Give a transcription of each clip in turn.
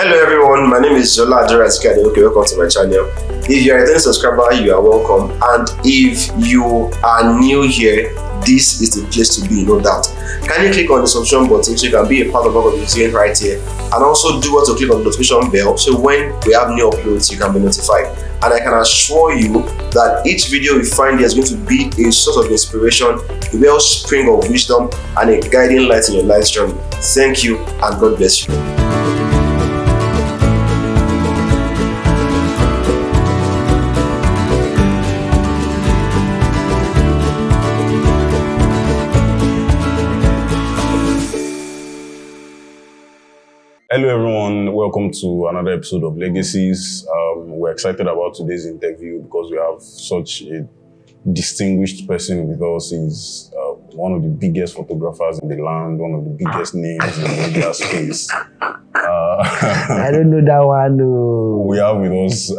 Hello everyone, my name is Jola Adorazika. Okay, welcome to my channel. If you are a returning subscriber, you are welcome. And if you are new here, this is the place to be, no doubt. Kindly click on the subscription button so you can be a part of what we're doing right here. And also do what to click on the notification bell so when we have new uploads, you can be notified. And I can assure you that each video you find here is going to be a source of inspiration, a wellspring of wisdom, and a guiding light in your life journey. Thank you and God bless you. Hello everyone, welcome to another episode of Legacies. We're excited about today's interview because we have such a distinguished person with us. He's one of the biggest photographers in the land, one of the biggest names in the media space. I don't know that one. No. We have with us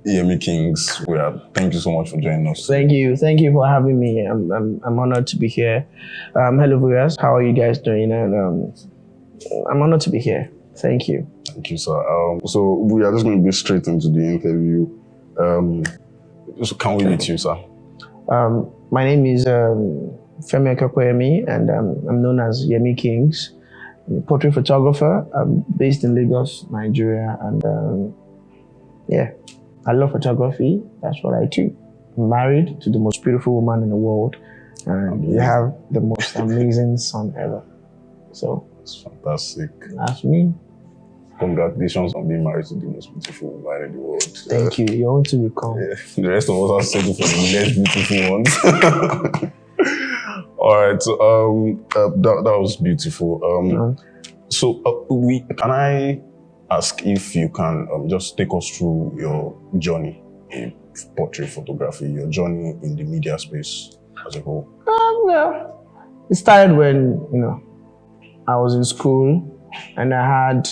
Yemi Kings. Thank you so much for joining us. Thank you for having me. I'm honored to be here. Hello viewers, how are you guys doing? And I'm honored to be here. Thank you. Thank you, sir. So we are just going to get straight into the interview. So can we meet you, sir? My name is Femi Yemi, and I'm known as Yemi Kings. I'm a portrait photographer. I'm based in Lagos, Nigeria, and yeah, I love photography. That's what I do. I'm married to the most beautiful woman in the world, and we have the most amazing son ever. So. That's fantastic. That's me. Congratulations on being married to the most beautiful woman in the world. Thank you. You're on to become. Yeah. The rest of us are settled for the less beautiful ones. All right. So that was beautiful. So can I ask if you can just take us through your journey in portrait photography, your journey in the media space as a whole? Well, it started when I was in school, and I had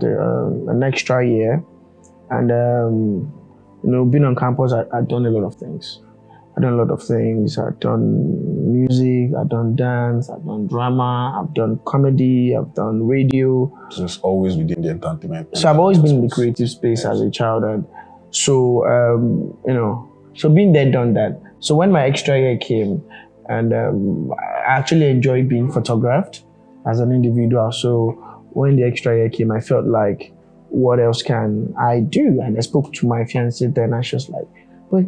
an extra year, and being on campus, I'd done a lot of things. I'd done music, I'd done dance, I'd done drama, I've done comedy, I've done radio. So it's always within the entertainment. So I've always been in the creative space as a child, and so so being there, done that. So when my extra year came, and I actually enjoyed being photographed as an individual. So when the extra year came, I felt like, what else can I do? And I spoke to my fiancée then, and she was like, but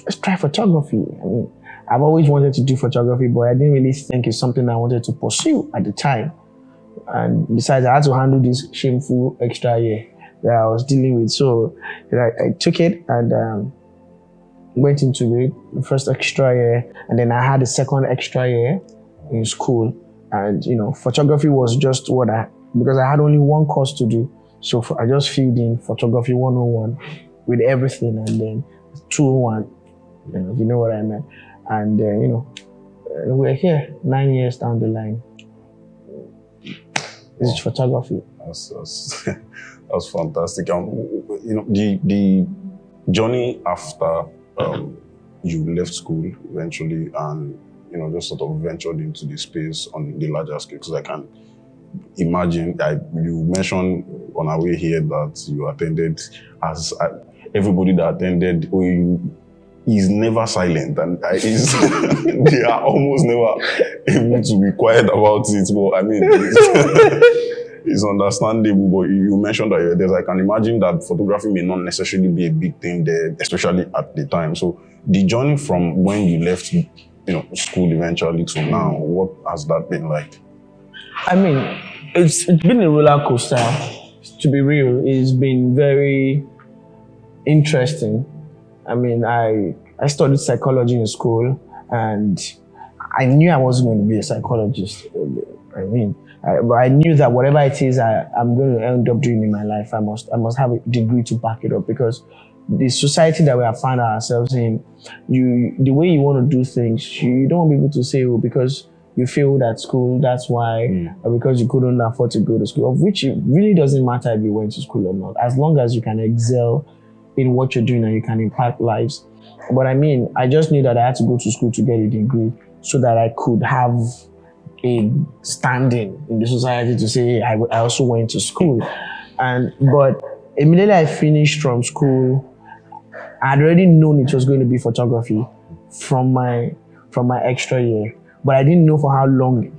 let's try photography. I mean, I've always wanted to do photography, but I didn't really think it's something I wanted to pursue at the time. And besides, I had to handle this shameful extra year that I was dealing with. So I took it and went into it, the first extra year, and then I had a second extra year in school. And, photography was just because I had only one course to do. So I just filled in photography 101 with everything, and then 201, if you know what I meant. And, we're here 9 years down the line. This is photography. That's fantastic. The journey after you left school eventually and just sort of ventured into the space on the larger scale, because I can imagine you mentioned on our way here that you attended, as everybody that attended OU is never silent, and they are almost never able to be quiet about it. But I mean, it's understandable. But you mentioned that you're there. I can imagine that photography may not necessarily be a big thing there, especially at the time. So the journey from when you left school eventually to now, what has that been like? I mean, it's been a roller coaster, to be real. It's been very interesting. I mean, I studied psychology in school, and I knew I wasn't going to be a psychologist. But I knew that whatever it is I'm going to end up doing in my life, I must have a degree to back it up, because the society that we have found ourselves in, the way you want to do things, you don't want people to say, because you failed at school, that's why, or because you couldn't afford to go to school, of which it really doesn't matter if you went to school or not, as long as you can excel in what you're doing and you can impact lives. But I mean, I just knew that I had to go to school to get a degree so that I could have a standing in the society to say I also went to school. But immediately I finished from school, I'd already known it was going to be photography from my extra year, but I didn't know for how long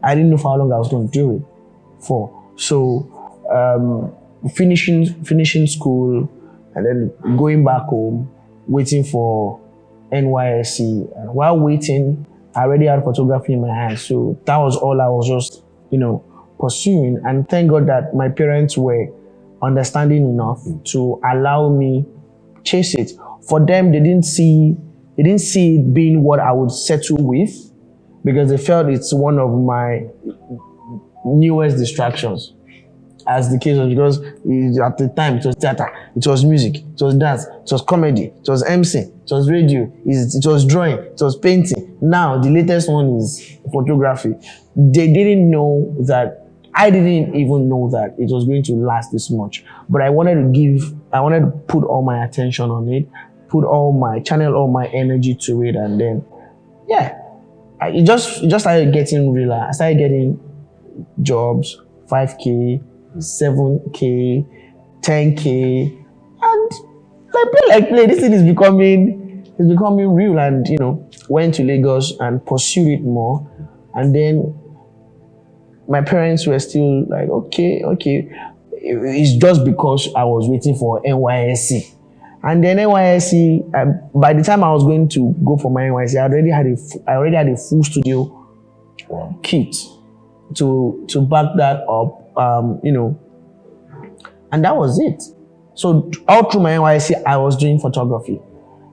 I was going to do it for. So finishing school and then going back home, waiting for NYSC. And while waiting, I already had photography in my hand. So that was all I was just, pursuing. And thank God that my parents were understanding enough to allow me chase it. For them, they didn't see it being what I would settle with, because they felt it's one of my newest distractions. As the case was, because at the time it was theater, it was music, it was dance, it was comedy, it was MC, it was radio, it was drawing, it was painting. Now the latest one is photography. They didn't know that. I didn't even know that it was going to last this much. But I wanted to put all my attention on it, channel all my energy to it, and then it just started getting realer. I started getting jobs, 5K, 7K, 10K, and like play. This thing is becoming real, and went to Lagos and pursued it more. And then my parents were still like, okay. It's just because I was waiting for NYSC. And then NYSC, by the time I was going to go for my NYSC, I already had a full studio kit to back that up, and that was it. So all through my NYSC, I was doing photography.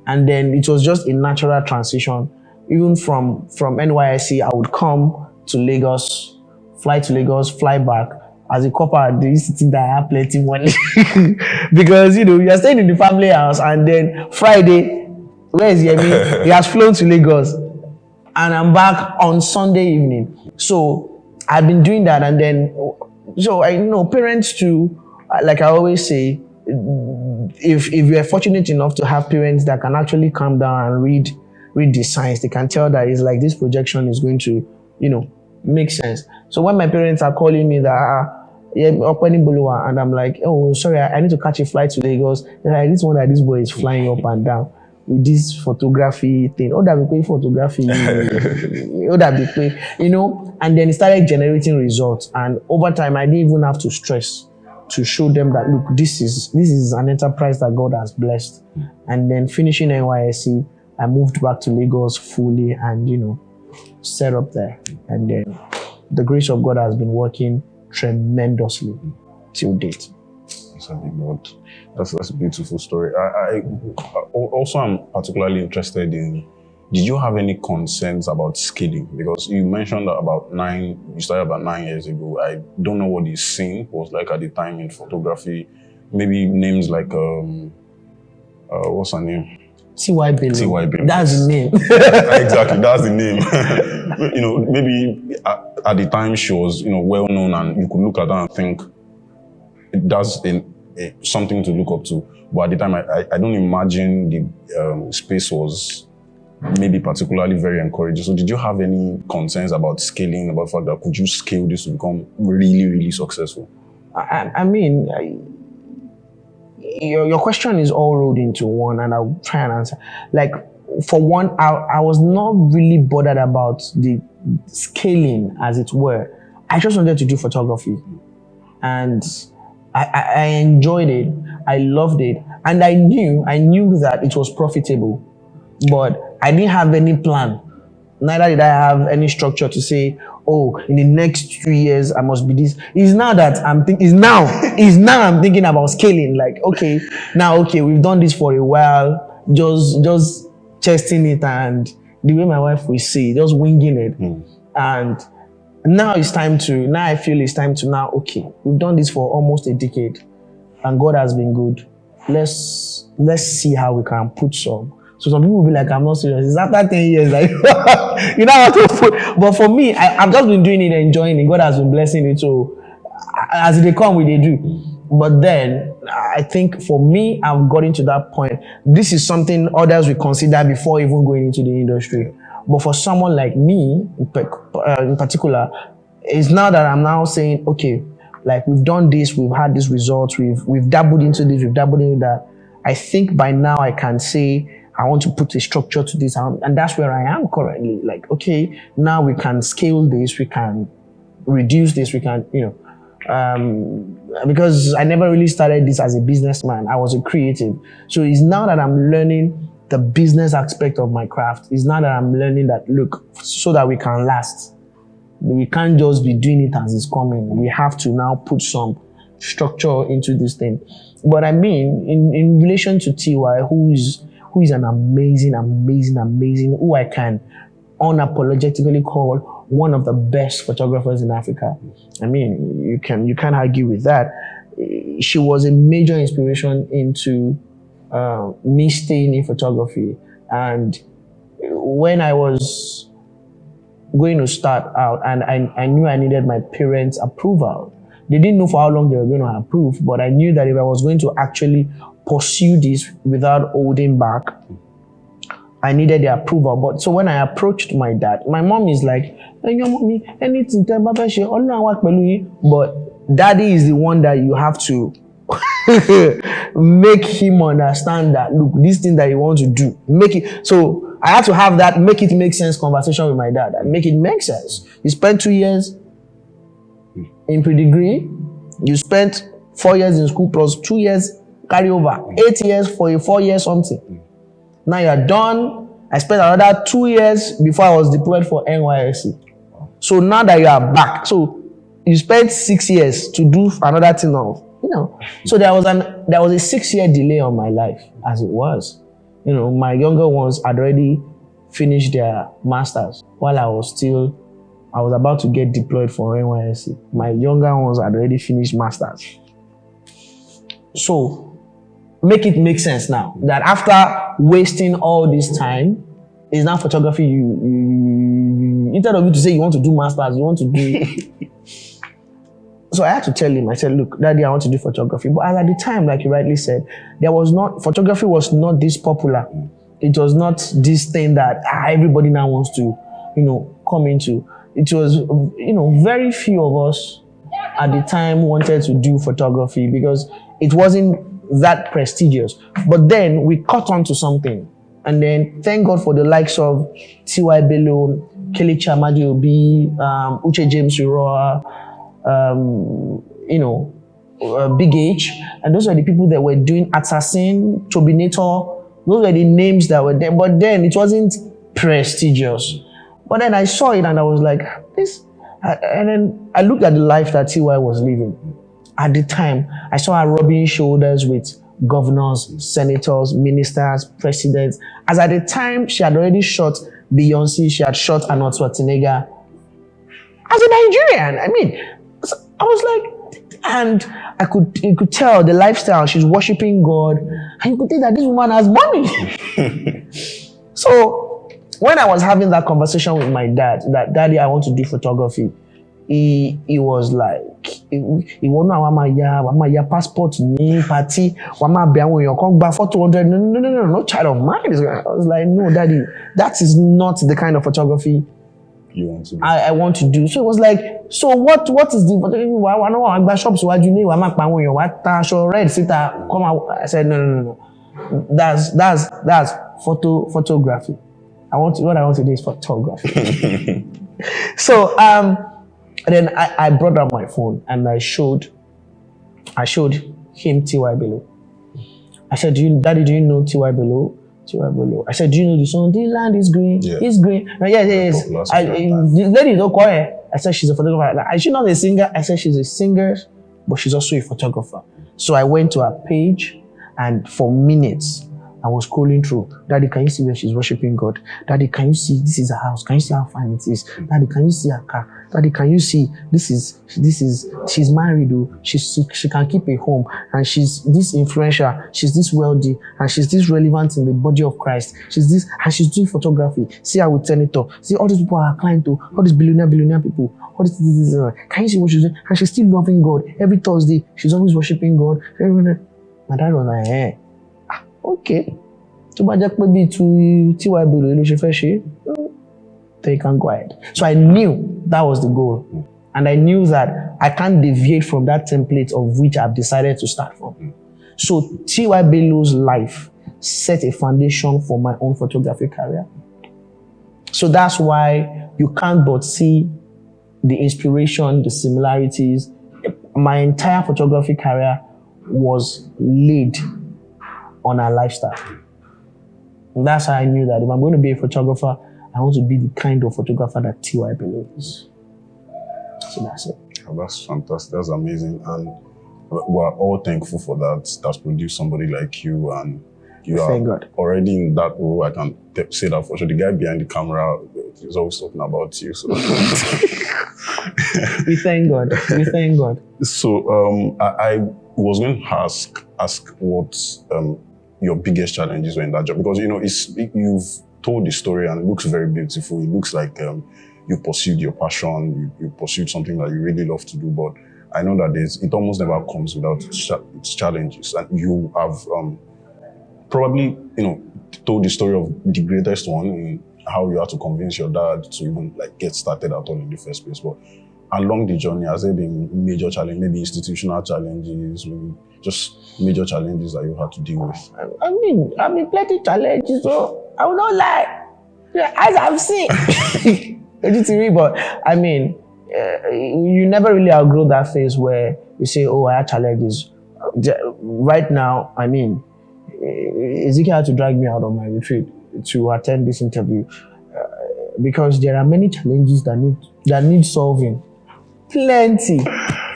And then it was just a natural transition. Even from NYSC, I would come to Lagos, fly to Lagos, fly back. As a couple, they used to think that I have plenty money because you're staying in the family house, and then Friday, where is Yemi? He has flown to Lagos, and I'm back on Sunday evening. So I've been doing that, and then parents too. Like I always say, if you're fortunate enough to have parents that can actually calm down and read the signs, they can tell that it's like this projection is going to make sense. So when my parents are calling me that and I'm like, oh sorry, I need to catch a flight to Lagos, they're like, this one that this boy is flying up and down with this photography thing. Oh, that be pay photography. Oh, that be pay, and then it started generating results. And over time, I didn't even have to stress to show them that, look, this is an enterprise that God has blessed. And then finishing NYSC, I moved back to Lagos fully and, set up there. And then the grace of God has been working tremendously till date. That's a big God. That's a beautiful story. I also am particularly interested in, did you have any concerns about scaling? Because you mentioned that you started about 9 years ago. I don't know what the scene was like at the time in photography. Maybe names like, what's her name? T.Y. Bailey. That's the name. Exactly, that's the name. Maybe at the time she was, well known, and you could look at her and think that's something to look up to. But at the time, I don't imagine the space was maybe particularly very encouraging. So did you have any concerns about scaling, about the fact that could you scale this to become really, really successful? Your question is all rolled into one, and I'll try and answer. Like, for one, I was not really bothered about the scaling, as it were. I just wanted to do photography. And I enjoyed it. I loved it. And I knew that it was profitable. But I didn't have any plan. Neither did I have any structure to say, oh, in the next 3 years, I must be this. It's now I'm thinking about scaling. Like, okay, we've done this for a while, just testing it, and the way my wife will say, just winging it. And now I feel it's time to okay, we've done this for almost a decade, and God has been good. Let's see how we can put some. So some people will be like, I'm not serious. It's after 10 years, like, you know how to put. But for me, I've just been doing it, enjoying it. God has been blessing it. So as they come, they do. But then I think for me, I've gotten to that point. This is something others will consider before even going into the industry. But for someone like me, in particular, it's now that I'm now saying, okay, like we've done this, we've had this result, we've dabbled into this, we've dabbled into that. I think by now I can say I want to put a structure to this, and that's where I am currently. Like, okay, now we can scale this, we can reduce this, we can, because I never really started this as a businessman. I was a creative. So it's now that I'm learning the business aspect of my craft. It's now that I'm learning that, look, so that we can last. We can't just be doing it as it's coming. We have to now put some structure into this thing. But I mean, in relation to TY, who is an amazing, who I can unapologetically call one of the best photographers in Africa. I mean, you can't argue with that. She was a major inspiration into me staying in photography. And when I was going to start out, and I knew I needed my parents' approval. They didn't know for how long they were going to approve, but I knew that if I was going to actually pursue this without holding back, I needed the approval. But so when I approached my dad, my mom is like, hey, your mommy, anything, but daddy is the one that you have to make him understand that, look, this thing that you want to do, make it. So I had to have that make it make sense conversation with my dad and make it make sense. You spent 2 years in pre-degree, you spent 4 years in school plus 2 years carry over, 8 years for a 4 year something. Now you're done. I spent another 2 years before I was deployed for NYSC. So now that you are back, so you spent 6 years to do another thing now. So there was a 6 year delay on my life, as it was. My younger ones had already finished their masters while I was about to get deployed for NYSC. My younger ones had already finished masters. So make it make sense now that after wasting all this time, it's now photography. You instead of you to say you want to do masters, you want to do. So I had to tell him, I said, look, Daddy, I want to do photography. But at the time, like you rightly said, photography was not this popular. It was not this thing that everybody now wants to, come into. It was, very few of us at the time wanted to do photography because it wasn't that prestigious. But then we caught on to something. And then thank God for the likes of T.Y. Bello, Kelechi Amadiobi, Uche James Iroa, Big H, and those were the people that were doing Assassin, Tobinator. Those were the names that were there, but then it wasn't prestigious. But then I saw it and I was like, this. And then I looked at the life that TY was living. At the time, I saw her rubbing shoulders with governors, senators, ministers, presidents. As at the time, she had already shot Beyonce, she had shot Arnold Schwarzenegger. As a Nigerian, I mean, I was like, and you could tell the lifestyle. She's worshiping God, and you could think that this woman has money. So when I was having that conversation with my dad, that Daddy, I want to do photography, he was like, he won't know my passport me party, wama be awon eyan kan gba photo 100. No, child of mine. I was like, no, Daddy, that is not the kind of photography you want to do. I want to do. So it was like, so what is the shops red sita come out. I said no. That's photography. What I want to do is photography. So then I brought up my phone and I showed him T.Y. Bello. I said, Daddy, do you know T.Y. Bello? T.Y. Bello. I said, do you know the song? The land is green. Yeah. It's green. Yes. The lady don't call her. I said, she's a photographer. Like, is she not a singer? I said, she's a singer, but she's also a photographer. So I went to her page and for minutes, I was scrolling through. Daddy, can you see where she's worshiping God? Daddy, can you see this is her house? Can you see how fine it is? Daddy, can you see her car? Daddy, can you see this is she's married though. She can keep a home and she's this influential, she's this wealthy, and she's this relevant in the body of Christ. She's this and she's doing photography. See her with senator. See all these people are client to all these billionaire people. All this. Can you see what she's doing? And she's still loving God. Every Thursday, she's always worshiping God. My dad was like, okay. Tó bá jẹ́ pé bíi T.Y. Bello ló ṣe fẹ́ ṣe, then you can go ahead. So I knew that was the goal. And I knew that I can't deviate from that template of which I've decided to start from. So T.Y. Bello's life set a foundation for my own photography career. So that's why you can't but see the inspiration, the similarities. My entire photography career was laid on our lifestyle. And that's how I knew that if I'm going to be a photographer, I want to be the kind of photographer that T.Y. Bello is. So that's it. Oh, that's fantastic. That's amazing. And we're all thankful for that. That's produced somebody like you, and you are God. already in that role. I can say that for sure. The guy behind the camera is always talking about you. So we thank God. We thank God. So I was going to ask what your biggest challenges were in that job, because you've told the story and it looks very beautiful. It looks like you pursued your passion, you pursued something that you really love to do, but I know that it almost never comes without its challenges. And you have probably, told the story of the greatest one, in how you had to convince your dad to even get started at all in the first place. But along the journey, has there been major challenges, maybe institutional challenges, maybe just major challenges that you had to deal with? I mean, plenty challenges, so I will not lie. As I've seen, but I mean, you never really outgrow that phase where you say, oh, I had challenges. Right now, I mean, Ezekiel had to drag me out of my retreat to attend this interview because there are many challenges that need solving. Plenty.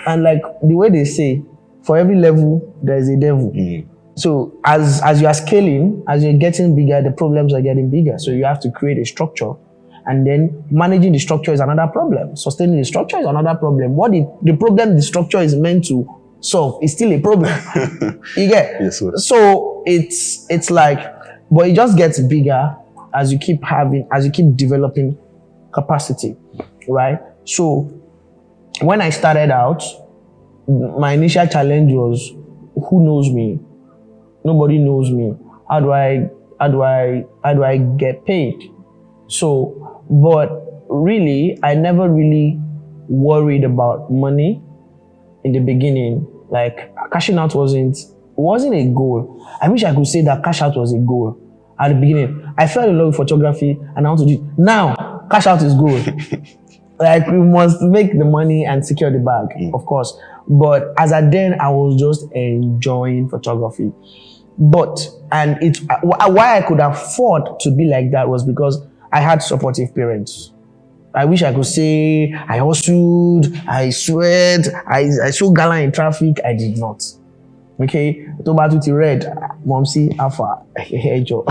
And like the way they say, for every level, there is a devil. So as you are scaling, as you're getting bigger, the problems are getting bigger. So you have to create a structure. And then managing the structure is another problem. Sustaining the structure is another problem. What the problem the structure is meant to solve is still a problem. You get? Yes, sir. So it's like, but it just gets bigger as you keep developing capacity, right? So when I started out, my initial challenge was, who knows me? Nobody knows me. How do I get paid? So, but really, I never really worried about money in the beginning. Like, cashing out wasn't a goal. I wish I could say that cash out was a goal at the beginning. I fell in love with photography and I want to do it. Now, cash out is goal. Like, we must make the money and secure the bag, of course. But as at then, I was just enjoying photography. But, why I could afford to be like that was because I had supportive parents. I wish I could say I hustled, I sweat, I so gallant in traffic. I did not. Okay? To bá tún ti red, mom see alpha, ẹjọ.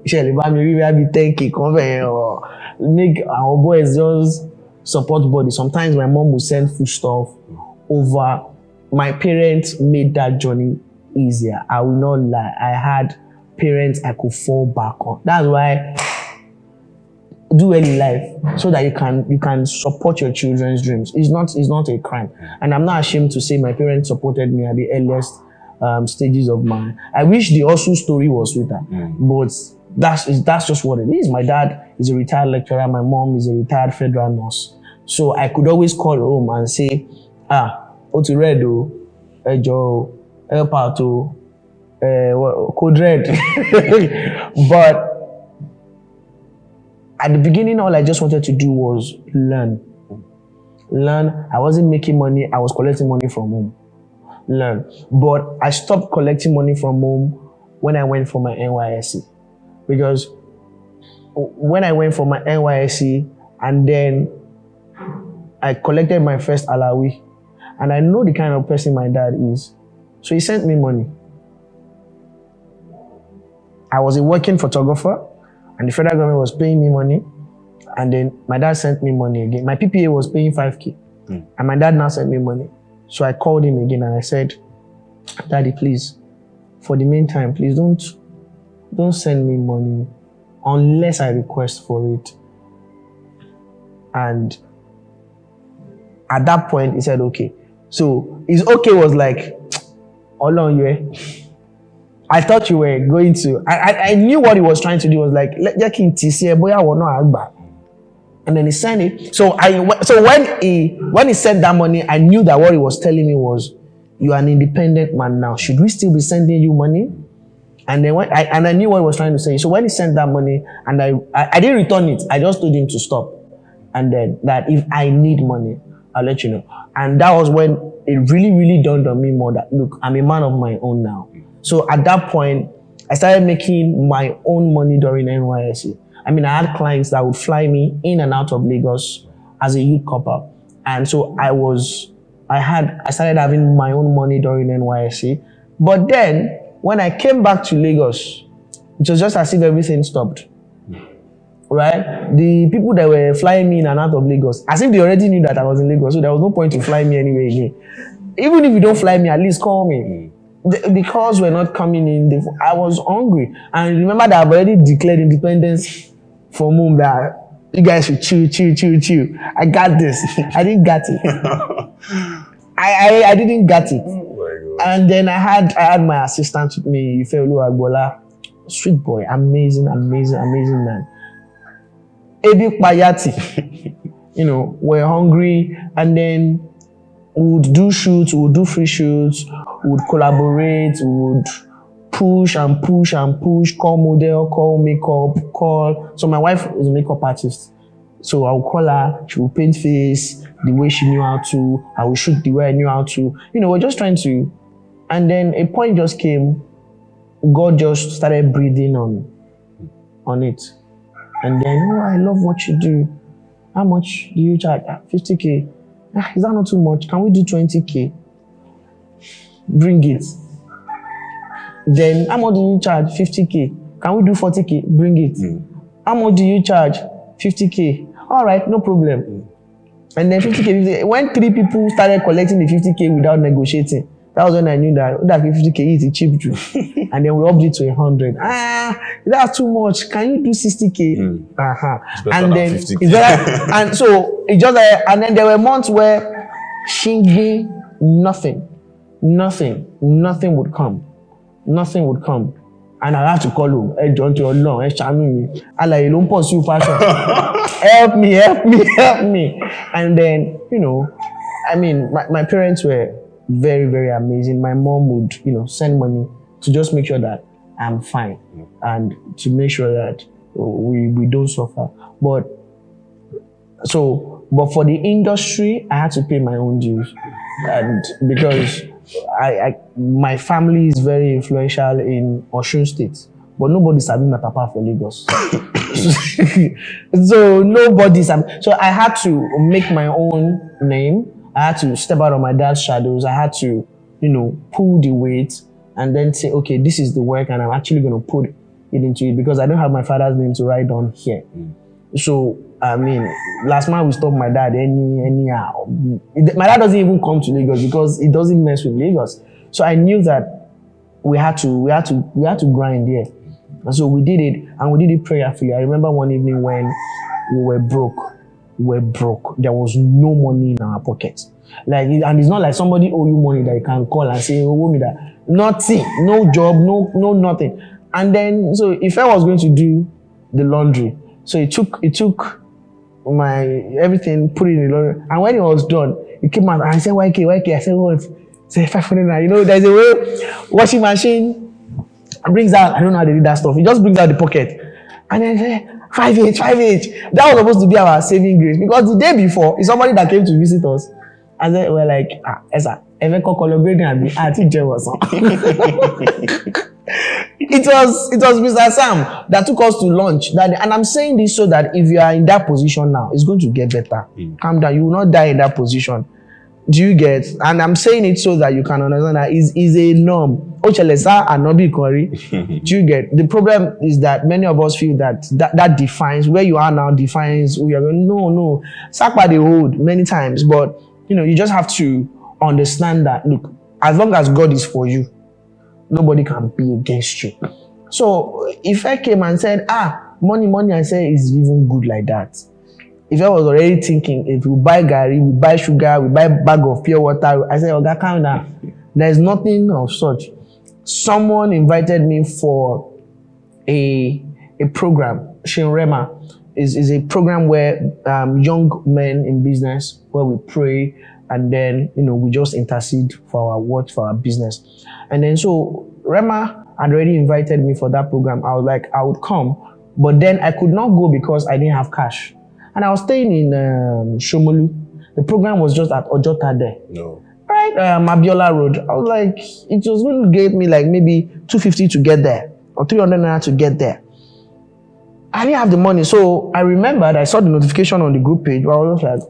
Ṣé lè bá mi rí bí 10K kan bẹ́ẹ̀ or make our boys just support body. Sometimes my mom would send food stuff over. My parents made that journey easier. I will not lie. I had parents I could fall back on. That's why do well in life so that you can support your children's dreams. It's not a crime. And I'm not ashamed to say my parents supported me at the earliest stages of my. I wish the hustle story was sweeter, but that's just what it is. My dad is a retired lecturer. My mom is a retired federal nurse. So I could always call home and say, Oti red o, ejo, help out o, code red. But at the beginning, all I just wanted to do was learn. I wasn't making money. I was collecting money from home. Learn. But I stopped collecting money from home when I went for my NYSC. Because when I went for my NYSC and then I collected my first alawi, and I know the kind of person my dad is. So he sent me money. I was a working photographer, and the federal government was paying me money, and then my dad sent me money again. My PPA was paying 5K, and my dad now sent me money. So I called him again and I said, Daddy, please, for the meantime, please don't send me money unless I request for it. And at that point, he said, okay. So his okay was like, hold on, you. I thought you were going to. I knew what he was trying to do. Was like, And then he sent it. So when he sent that money, I knew that what he was telling me was, you are an independent man now. Should we still be sending you money? And then I knew what he was trying to say. So when he sent that money, and I didn't return it, I just told him to stop. And then that if I need money, I'll let you know. And that was when it really, really dawned on me more that, look, I'm a man of my own now. So at that point, I started making my own money during NYSC. I mean, I had clients that would fly me in and out of Lagos as a youth corper. And so I started having my own money during NYSC. But then, when I came back to Lagos, it was just as if everything stopped. Right? The people that were flying me in and out of Lagos, as if they already knew that I was in Lagos, so there was no point to fly me anywhere again. Even if you don't fly me, at least call me. Because we're not coming in, I was hungry. And remember that I've already declared independence from home, that you guys should chill. I got this. I didn't get it. I didn't get it. Oh, and then I had my assistant with me, Ifeolu Agbola, street boy, amazing man. Ebi Payati, we're hungry, and then we would do shoots, we would do free shoots, we would collaborate, we would push, call model, call makeup, call. So my wife is a makeup artist. So I would call her, she would paint face the way she knew how to, I would shoot the way I knew how to. We're just trying to. And then a point just came, God just started breathing on it. And then, I love what you do. How much do you charge? 50K. Is that not too much? Can we do 20K? Bring it. Then, how much do you charge? 50K. Can we do 40K? Bring it. How much do you charge? 50K. All right, no problem. And then 50K. When 3 people started collecting the 50K without negotiating, that was when I knew that 50K is a cheap Jew. And then we upped it to 100. That's too much. Can you do 60K? And then 50K. And so it just and then there were months where nothing would come. Nothing would come. And I had to call him. Hey, John, to your long, me. Allah, you don't pursue passion. Help me. And then, I mean, my parents were very, very amazing. My mom would, send money to just make sure that I'm fine and to make sure that we don't suffer. But for the industry, I had to pay my own dues, and because my family is very influential in Osun State, but nobody sabi my papa for Lagos. So nobody sabi. So I had to make my own name. I had to step out of my dad's shadows. I had to, pull the weight and then say, okay, this is the work, and I'm actually going to put it into it because I don't have my father's name to write on here. So, I mean, last month we stopped my dad anyhow. My dad doesn't even come to Lagos because he doesn't mess with Lagos. So I knew that we had to grind here. And so we did it, and we did it prayerfully. I remember one evening when we were broke. There was no money in our pockets. And it's not like somebody owe you money that you can call and say, owe me that. Nothing, no job, no nothing. And then, so if I was going to do the laundry, so it took my everything, put it in the laundry. And when it was done, it came out and I said, YK. I said, what? Say 500. There's a way washing machine brings out, I don't know how they did that stuff. It just brings out the pocket. And then I say, 5H. That was supposed to be our saving grace. Because the day before, it's somebody that came to visit us. And then we're like, Esa, it was Mr. Sam that took us to lunch. And I'm saying this so that if you are in that position now, it's going to get better. Calm down. You will not die in that position. Do you get? And I'm saying it so that you can understand that is a norm. Do you get? The problem is that many of us feel that defines where you are now, defines who you are. No. Sack by the hold many times, but you just have to understand that, look, as long as God is for you, nobody can be against you. So if I came and said, money, I say is even good like that. If I was already thinking, if we buy gari, we buy sugar, we buy bag of pure water, I said, okay, calm down. There's nothing of such. Someone invited me for a program, Shinrema. is a program where young men in business, where we pray and then we just intercede for our work, for our business. And then so Rema had already invited me for that program. I was like, I would come, but then I could not go because I didn't have cash. And I was staying in Shomolu. The program was just at Ojota there. No. Right, Mabiola Road. I was like, it was going to give me like maybe 250 to get there or 300 naira to get there. I didn't have the money, so I remembered I saw the notification on the group page. I was like,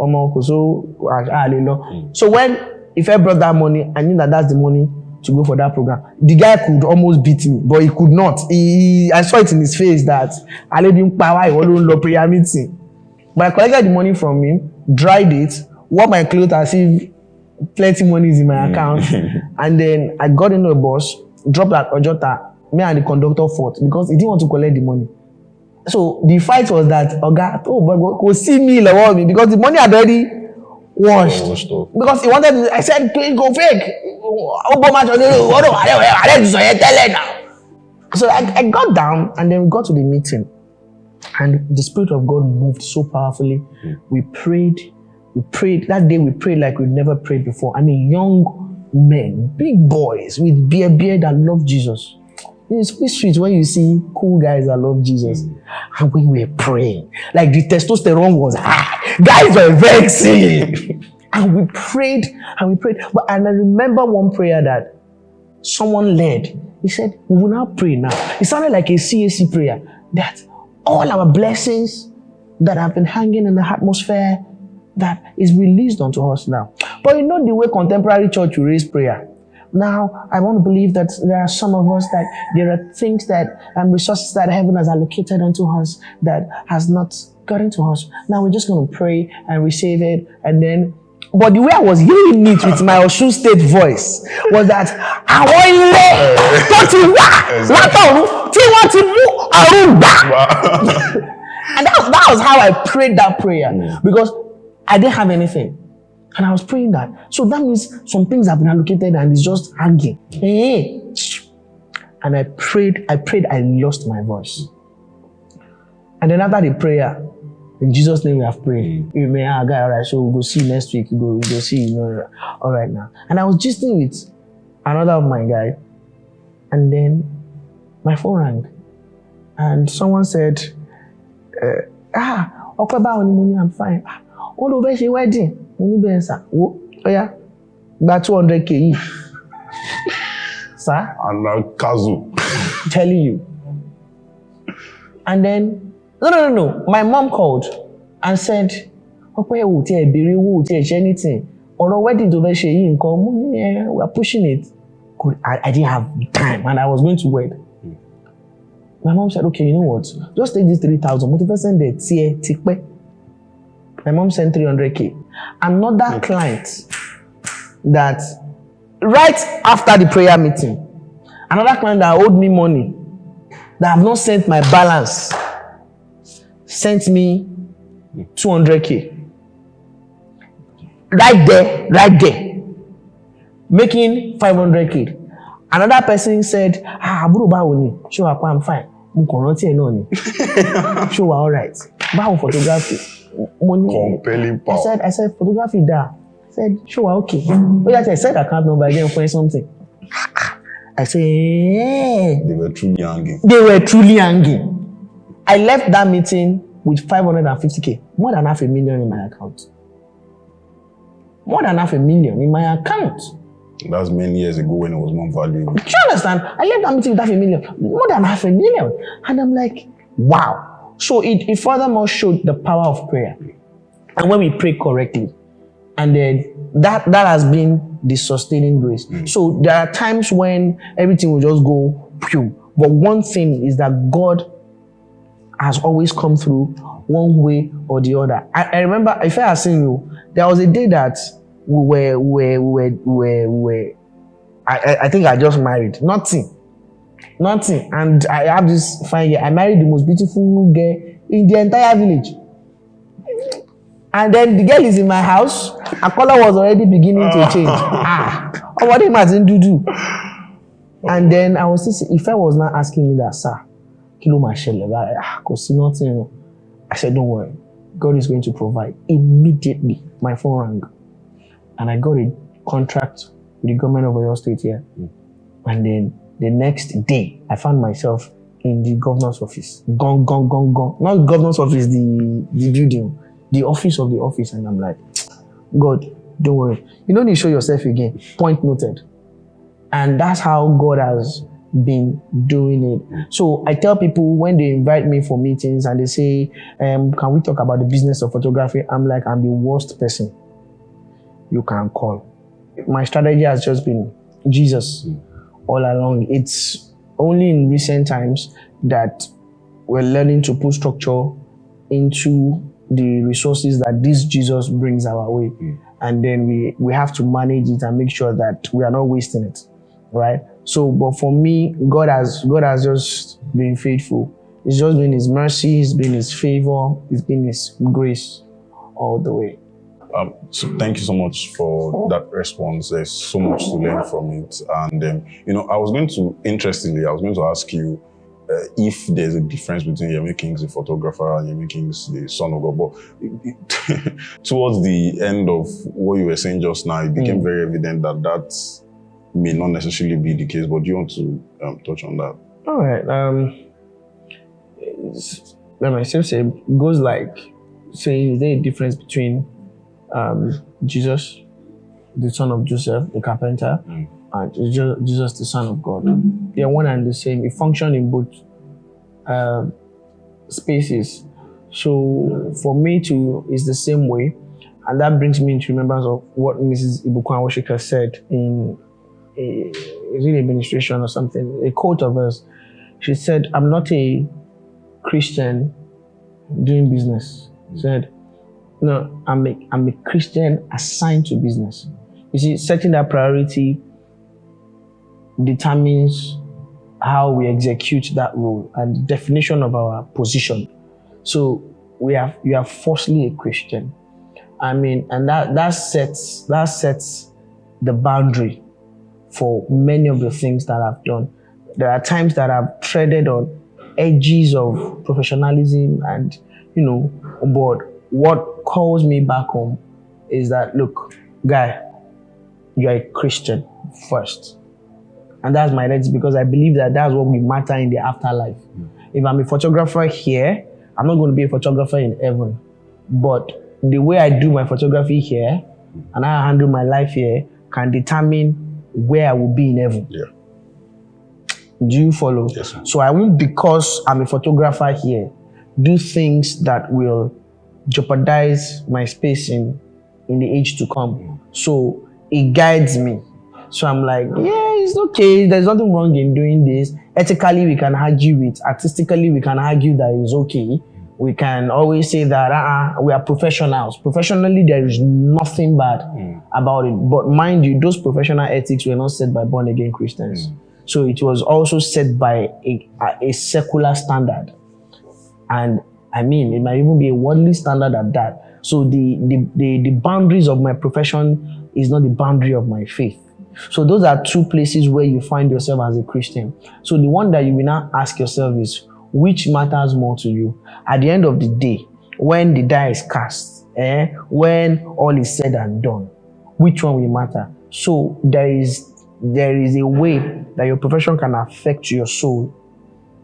so when if I brought that money, I knew that that's the money to go for that program. The guy could almost beat me, but he could not. I saw it in his face that I let him power. He won't prayer meeting. But I collected the money from him, dried it, wore my clothes as if plenty money is in my account, and then I got into a bus, dropped at Ojota. Me and the conductor fought because he didn't want to collect the money. So the fight was that Oga, go see me, love me, because the money had already washed. Because he wanted to, I said, please go fake. So I got down and then we got to the meeting. And the Spirit of God moved so powerfully. We prayed. That day we prayed like we'd never prayed before. I mean, young men, big boys with beard that love Jesus. It's so sweet when you see cool guys that love Jesus. And when we were praying, like the testosterone was high. Guys were vexing. And we prayed. And I remember one prayer that someone led. He said, we will now pray now. It sounded like a CAC prayer. That all our blessings that have been hanging in the atmosphere, that is released unto us now. But you know the way contemporary church will raise prayer. Now, I want to believe that there are some of us that there are things that and resources that heaven has allocated unto us that has not gotten to us. Now we're just going to pray and receive it, and then. But the way I was hearing it with my Osun State voice was that I want to and that was how I prayed that prayer, because I didn't have anything. And I was praying that. So that means some things have been allocated and it's just hanging. And I prayed, I lost my voice. And then after the prayer, in Jesus' name we have prayed. You may have guy, all right, so we'll go see you next week. We'll go see you, all right now. And I was gisting with another of my guy. And then my phone rang. And someone said, I'm fine. All over she wedding. Oh yeah, about 200K. Sir? And Kazu. Telling you. And then, no. My mom called and said, anything. Or wedding to we are pushing it. I didn't have time and I was going to wed. My mom said, okay, you know what? Just take this 3,000. My mom sent 300K. Another client that right after the prayer meeting, another client that owed me money, that have not sent my balance, sent me 200K. Right there, making 500K. Another person said, show up, I'm fine. Show all right. Bow photography. Money. Compelling power. I said, photography there. I said, sure, okay. But I said, I can't number again for something. I said, They were truly hanging. I left that meeting with 550K. More than $500,000 in my account. More than $500,000 in my account. That's many years ago when it was more valuable. Do you understand? I left that meeting with $500,000. More than $500,000. And I'm like, wow. So it furthermore showed the power of prayer. And when we pray correctly, and then that has been the sustaining grace. So there are times when everything will just go pew. But one thing is that God has always come through one way or the other. I remember, if I had seen you, there was a day that we were I think I just married. Nothing. And I have this fine girl. I married the most beautiful girl in the entire village. And then the girl is in my house. Her color was already beginning to change. What am I going to do? And then I was thinking, if I was not asking me that, sir, kilo ma shele, cause nothing. I said, don't worry. God is going to provide. Immediately, my phone rang. And I got a contract with the government of Oyo State here. And then the next day, I found myself in the governor's office. Gone. Not governor's office, the building, the office of the office. And I'm like, God, don't worry. You don't need to show yourself again. Point noted. And that's how God has been doing it. So I tell people when they invite me for meetings and they say, can we talk about the business of photography? I'm like, I'm the worst person you can call. My strategy has just been Jesus all along. It's only in recent times that we're learning to put structure into the resources that this Jesus brings our way. And then we have to manage it and make sure that we are not wasting it, right? So, but for me, God has just been faithful. It's just been His mercy, it's been His favor, it's been His grace all the way. So thank you so much for that response. There's so much to learn from it. And, I was going to ask you if there's a difference between Yemi Kings, the photographer, and Yemi Kings, the son of God. But towards the end of what you were saying just now, it became very evident that may not necessarily be the case. But do you want to touch on that? All right. Let myself say, it goes like saying, is there a difference between Jesus, the son of Joseph, the carpenter, and Jesus, the son of God? They are one and the same. It functions in both spaces. So for me it's the same way. And that brings me into remembrance of what Mrs. Ibukwan said in an administration or something, a quote of hers. She said, I'm not a Christian doing business. She said, no, I'm a Christian assigned to business. You see, setting that priority determines how we execute that role and the definition of our position. So you are firstly a Christian. And that sets the boundary for many of the things that I've done. There are times that I've treaded on edges of professionalism and, but what calls me back home is that, look, guy, you're a Christian first. And that's my identity, because I believe that that's what will matter in the afterlife. If I'm a photographer here, I'm not going to be a photographer in heaven. But the way I do my photography here and how I handle my life here can determine where I will be in heaven. Yeah. Do you follow? Yes, sir. So I won't, because I'm a photographer here, do things that will jeopardize my space in the age to come. So it guides me. So I'm like, yeah, it's okay. There's nothing wrong in doing this. Ethically, we can argue it. Artistically, we can argue that it's okay. We can always say that we are professionals. Professionally, there is nothing bad about it. But mind you, those professional ethics were not set by born-again Christians. So it was also set by a secular standard. And it might even be a worldly standard at that. So the boundaries of my profession is not the boundary of my faith. So those are two places where you find yourself as a Christian. So the one that you will now ask yourself is, which matters more to you? At the end of the day, when the die is cast, when all is said and done, which one will matter? So there is a way that your profession can affect your soul,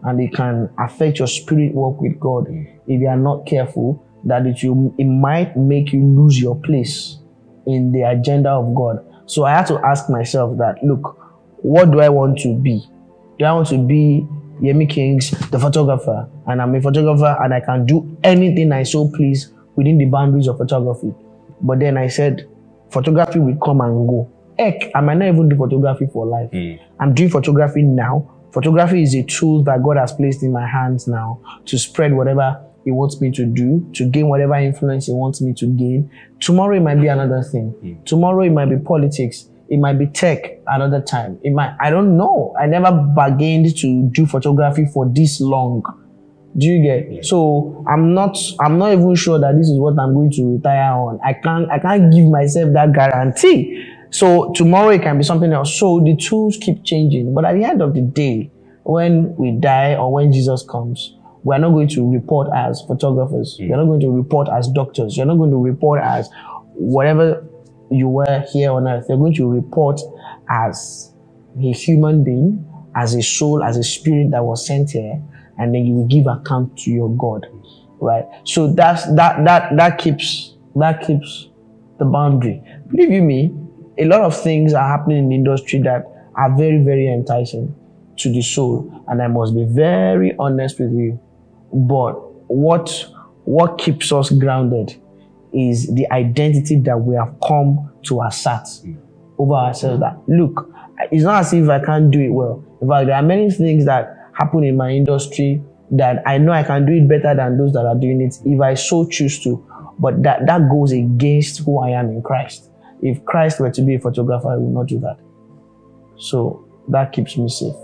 and it can affect your spirit walk with God if you are not careful, that it might make you lose your place in the agenda of God. So I had to ask myself that, look, what do I want to be? Do I want to be Yemi Kings, the photographer, and I'm a photographer and I can do anything I so please within the boundaries of photography? But then I said, photography will come and go. Heck, I might not even do photography for life. I'm doing photography now. Photography is a tool that God has placed in my hands now to spread whatever He wants me to do, to gain whatever influence He wants me to gain. Tomorrow it might be another thing. Tomorrow it might be politics. It might be tech another time. I don't know. I never bargained to do photography for this long. Do you get? So I'm not even sure that this is what I'm going to retire on. I can't give myself that guarantee. So tomorrow it can be something else. So the tools keep changing. But at the end of the day, when we die or when Jesus comes, we're not going to report as photographers. You're not going to report as doctors. You're not going to report as whatever you were here on earth. You're going to report as a human being, as a soul, as a spirit that was sent here, and then you will give account to your God, right? So that keeps the boundary. Believe you me, a lot of things are happening in the industry that are very, very enticing to the soul, and I must be very honest with you. But what keeps us grounded is the identity that we have come to assert over ourselves. That look, it's not as if I can't do it well. In fact, there are many things that happen in my industry that I know I can do it better than those that are doing it if I so choose to. But that goes against who I am in Christ. If Christ were to be a photographer, I would not do that. So that keeps me safe.